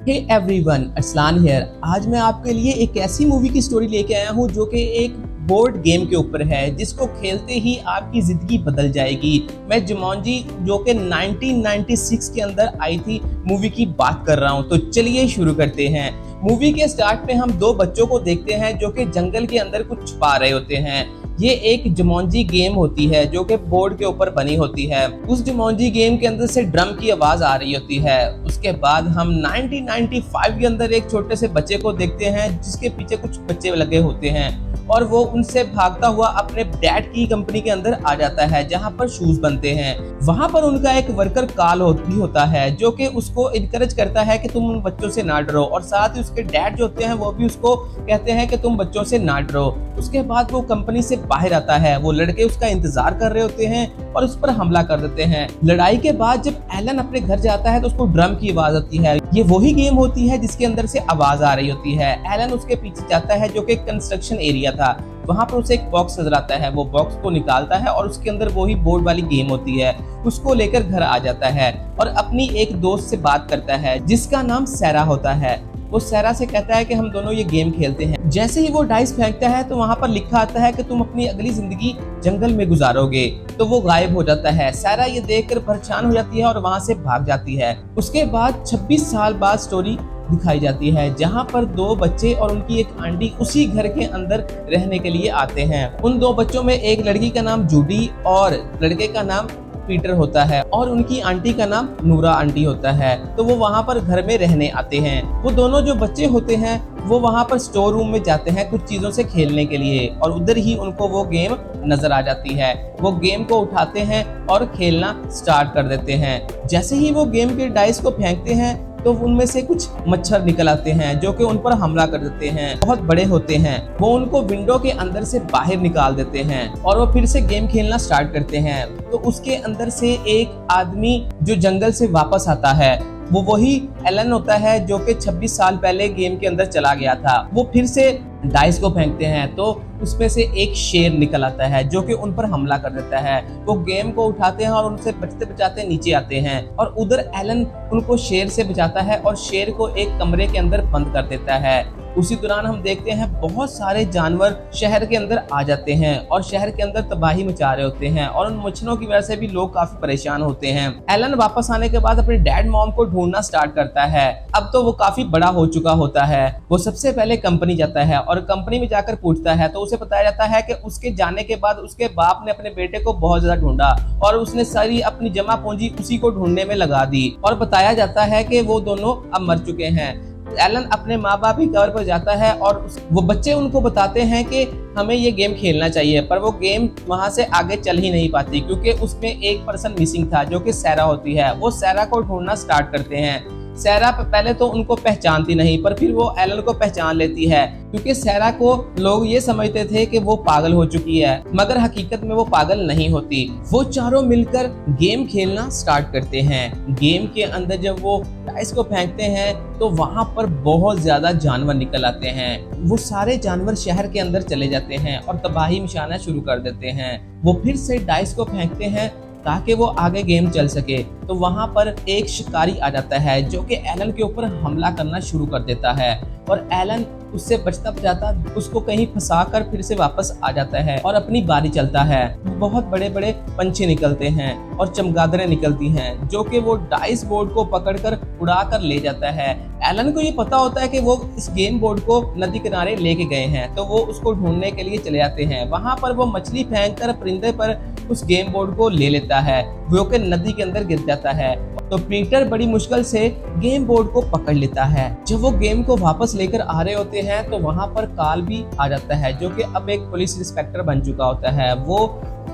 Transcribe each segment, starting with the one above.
Hey everyone, Arsalan here. आज मैं आपके लिए एक ऐसी मूवी की स्टोरी लेके आया हूँ जो कि एक बोर्ड गेम के ऊपर है, जिसको खेलते ही आपकी जिंदगी बदल जाएगी। मैं जुमांजी जो कि 1996 के अंदर आई थी मूवी की बात कर रहा हूँ। तो चलिए शुरू करते हैं। मूवी के स्टार्ट में हम दो बच्चों को देखते हैं जो कि जंगल के अंदर कुछ छुपा रहे होते हैं। ये एक जुमांजी गेम होती है जो कि बोर्ड के ऊपर बनी होती है। उस जुमांजी गेम के अंदर से ड्रम की आवाज आ रही होती है। उसके बाद हम 1995 के अंदर एक छोटे से बच्चे को देखते हैं जिसके पीछे कुछ बच्चे लगे होते हैं और वो उनसे भागता हुआ अपने डैड की कंपनी के अंदर आ जाता है जहां पर शूज बनते हैं। वहां पर उनका एक वर्कर काल भी होता है जो कि उसको इनकरेज करता है कि तुम उन बच्चों से ना डरो, और साथ ही उसके डैड जो होते हैं वो भी उसको कहते हैं कि तुम बच्चों से ना डरो। उसके बाद वो कंपनी से बाहर आता है। वो लड़के उसका इंतजार कर रहे होते हैं और उस पर हमला कर देते हैं। लड़ाई के बाद जब एलन अपने घर जाता है तो उसको ड्रम की आवाज आती है। ये वही गेम होती है जिसके अंदर से आवाज आ रही होती है। एलन उसके पीछे जाता है जो कि कंस्ट्रक्शन एरिया था। वहां पर उसे एक बॉक्स नजर आता है। वो बॉक्स को निकालता है और उसके अंदर वही बोर्ड वाली गेम होती है। उसको लेकर घर आ जाता है और अपनी एक दोस्त से बात करता है जिसका नाम सैरा होता है। वो सैरा से कहता है कि हम दोनों ये गेम खेलते हैं। जैसे ही वो डाइस फेंकता है तो वहां पर लिखा आता है कि तुम अपनी अगली जिंदगी जंगल में गुजारोगे। तो वो गायब हो जाता है। सैरा ये देखकर परेशान हो जाती है और वहां से भाग जाती है। उसके बाद 26 साल बाद स्टोरी दिखाई जाती है जहां पर दो बच्चे और उनकी एक आंटी उसी घर के अंदर रहने के लिए आते हैं। उन दो बच्चों में एक लड़की का नाम जूडी और लड़के का नाम पीटर होता है और उनकी आंटी का नाम नूरा आंटी होता है। तो वो वहां पर घर में रहने आते हैं। वो दोनों जो बच्चे होते हैं वो वहां पर स्टोर रूम में जाते हैं कुछ चीजों से खेलने के लिए, और उधर ही उनको वो गेम नजर आ जाती है। वो गेम को उठाते हैं और खेलना स्टार्ट कर देते हैं। जैसे ही वो गेम के डाइस को फेंकते हैं तो उनमें से कुछ मच्छर निकल आते हैं जो कि उन पर हमला कर देते हैं। बहुत बड़े होते हैं। वो उनको विंडो के अंदर से बाहर निकाल देते हैं और वो फिर से गेम खेलना स्टार्ट करते हैं। तो उसके अंदर से एक आदमी जो जंगल से वापस आता है वो वही एलन होता है जो कि 26 साल पहले गेम के अंदर चला गया था। वो फिर से डाइस को फेंकते हैं तो उसमें से एक शेर निकल आता है जो कि उन पर हमला कर देता है। वो गेम को उठाते हैं और उनसे बचते बचाते नीचे आते हैं और उधर एलन उनको शेर से बचाता है और शेर को एक कमरे के अंदर बंद कर देता है। उसी दौरान हम देखते हैं बहुत सारे जानवर शहर के अंदर आ जाते हैं और शहर के अंदर तबाही मचा रहे होते हैं और उन मच्छरों की वजह से भी लोग काफी परेशान होते हैं। एलन वापस आने के बाद अपने डैड मॉम को ढूंढना स्टार्ट करता है। अब तो वो काफी बड़ा हो चुका होता है। वो सबसे पहले कंपनी जाता है और कंपनी में जाकर पूछता है तो उसे बताया जाता है कि उसके जाने के बाद उसके बाप ने अपने बेटे को बहुत ज्यादा ढूंढा और उसने सारी अपनी जमा पूंजी उसी को ढूंढने में लगा दी, और बताया जाता है कि वो दोनों अब मर चुके हैं। एलन अपने माँ बाप की कब्र पर जाता है और वो बच्चे उनको बताते हैं कि हमें ये गेम खेलना चाहिए, पर वो गेम वहां से आगे चल ही नहीं पाती क्योंकि उसमें एक पर्सन मिसिंग था जो कि सैरा होती है। वो सैरा को ढूंढना स्टार्ट करते हैं। सैरा पहले तो उनको पहचानती नहीं, पर फिर वो एलन को पहचान लेती है क्योंकि सैरा को लोग ये समझते थे कि वो पागल हो चुकी है, मगर हकीकत में वो पागल नहीं होती। वो चारों मिलकर गेम खेलना स्टार्ट करते हैं। गेम के अंदर जब वो डाइस को फेंकते हैं तो वहां पर बहुत ज्यादा जानवर निकल आते हैं। वो सारे जानवर शहर के अंदर चले जाते हैं और तबाही मचाना शुरू कर देते हैं। वो फिर से डाइस को फेंकते हैं ताकि वो आगे गेम चल सके। तो वहां पर एक शिकारी आ जाता है जो कि एलन के ऊपर हमला करना शुरू कर देता है और एलन उससे बचता बचाता उसको कहीं फंसा कर फिर से वापस आ जाता है और अपनी बारी चलता है। बहुत बड़े बड़े पंछी निकलते हैं और चमगादड़ें निकलती हैं जो कि वो डाइस बोर्ड को पकड़कर उड़ा कर ले जाता है। एलन को ये पता होता है कि वो इस गेम बोर्ड को नदी किनारे लेके गए हैं, तो वो उसको ढूंढने के लिए चले जाते हैं। वहां पर वो मछली फेंक कर परिंदे पर उस गेम बोर्ड को ले लेता है जो कि नदी के अंदर गिर जाता है। तो पीटर बड़ी मुश्किल से गेम बोर्ड को पकड़ लेता है। जब वो गेम को वापस लेकर आ रहे होते हैं तो वहां पर काल भी आ जाता है जो कि अब एक पुलिस इंस्पेक्टर बन चुका होता है। वो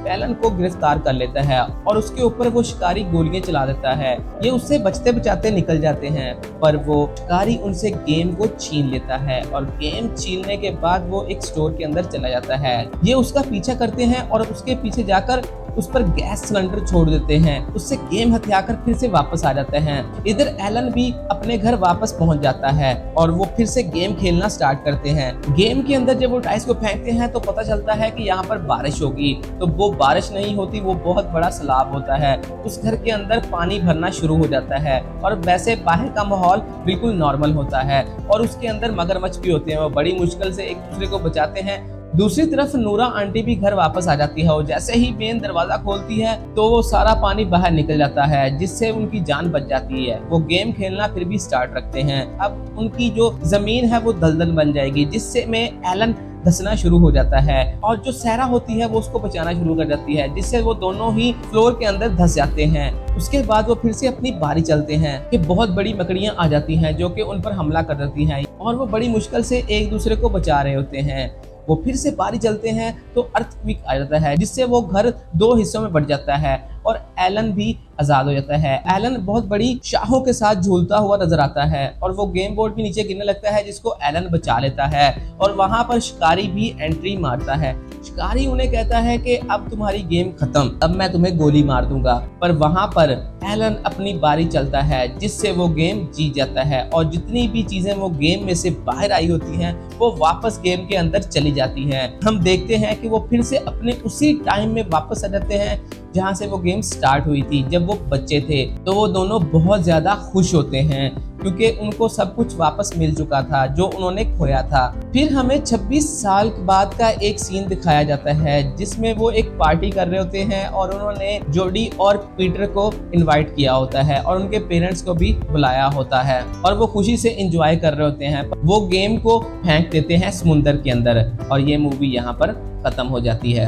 एलन को गिरफ्तार कर लेता है और उसके ऊपर वो शिकारी गोलियां चला देता है। ये उससे बचते बचाते निकल जाते हैं, पर वो शिकारी उनसे गेम को छीन लेता है और गेम छीनने के बाद वो एक स्टोर के अंदर चला जाता है। ये उसका पीछा करते हैं और उसके पीछे जाकर उस पर गैस सिलेंडर छोड़ देते हैं, उससे गेम हथियाकर फिर से वापस आ जाते हैं। इधर एलन भी अपने घर वापस पहुंच जाता है और वो फिर से गेम खेलना स्टार्ट करते हैं। गेम के अंदर जब वो डाइस को फेंकते हैं तो पता चलता है कि यहाँ पर बारिश होगी, तो वो बारिश नहीं होती, वो बहुत बड़ा सैलाब होता है। उस घर के अंदर पानी भरना शुरू हो जाता है और वैसे बाहर का माहौल बिल्कुल नॉर्मल होता है और उसके अंदर मगरमच्छ भी होते हैं, वो बड़ी मुश्किल से एक दूसरे को बचाते हैं। दूसरी तरफ नूरा आंटी भी घर वापस आ जाती है और जैसे ही बेन दरवाजा खोलती है तो वो सारा पानी बाहर निकल जाता है, जिससे उनकी जान बच जाती है। वो गेम खेलना फिर भी स्टार्ट रखते हैं। अब उनकी जो जमीन है वो दलदल बन जाएगी, जिससे में एलन धंसना शुरू हो जाता है और जो सहरा होती है वो उसको बचाना शुरू कर जाती है, जिससे वो दोनों ही फ्लोर के अंदर धंस जाते हैं। उसके बाद वो फिर से अपनी बारी चलते हैं कि बहुत बड़ी मकड़ियां आ जाती हैं जो कि उन पर हमला कर देती हैं और वो बड़ी मुश्किल से एक दूसरे को बचा रहे होते हैं। वो फिर से बारी चलते हैं तो अर्थक्वेक आ जाता है, जिससे वो घर दो हिस्सों में बढ़ जाता है और एलन भी आजाद हो जाता है। एलन बहुत बड़ी शाहों के साथ झूलता हुआ नजर आता है और वो गेम बोर्ड के नीचे गिरने लगता है, जिसको एलन बचा लेता है और वहां पर शिकारी भी एंट्री मारता है। शिकारी उन्हें कहता है कि अब तुम्हारी गेम खत्म, अब मैं तुम्हें गोली मार दूंगा, पर वहां पर एलन अपनी बारी चलता है, जिससे वो गेम जीत जाता है और जितनी भी चीजें वो गेम में से बाहर आई होती हैं वो वापस गेम के अंदर चली जाती हैं। हम देखते हैं कि वो फिर से अपने उसी टाइम में वापस आ जाते हैं जहां से वो गेम स्टार्ट हुई थी, जब वो बच्चे थे। तो वो दोनों बहुत ज्यादा खुश होते हैं क्योंकि उनको सब कुछ वापस मिल चुका था जो उन्होंने खोया था। फिर हमें 26 साल बाद का एक सीन दिखाया जाता है जिसमें वो एक पार्टी कर रहे होते हैं और उन्होंने जोडी और पीटर को इनवाइट किया होता है और उनके पेरेंट्स को भी बुलाया होता है और वो खुशी से एंजॉय कर रहे होते हैं। वो गेम को फेंक देते हैं समुंदर के अंदर और ये मूवी यहाँ पर खत्म हो जाती है।